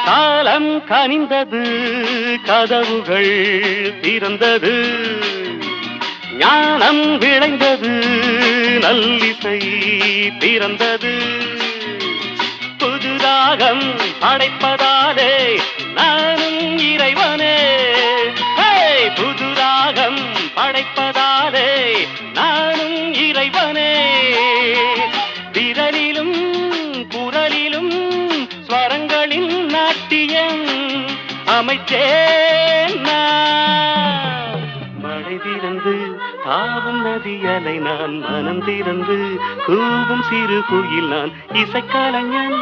காலம் கனிந்தது, கதவுகள் திறந்தது, ஞானம் விளைந்தது, நல்லிசை பிறந்தது. புதுராகம் படைப்பதாலே நானும் இறைவனே, புதுராகம் படைப்பதாலே நானும் இறைவனே. விரலிலும் குரலிலும் ஸ்வரங்களின் நாட்டியம் அமைத்தேன் நான். மழை திறந்து தாவும் நதியலை நான், மனம் திறந்து கூவும் சிறு குயில் நான், இசைக்கலைஞன்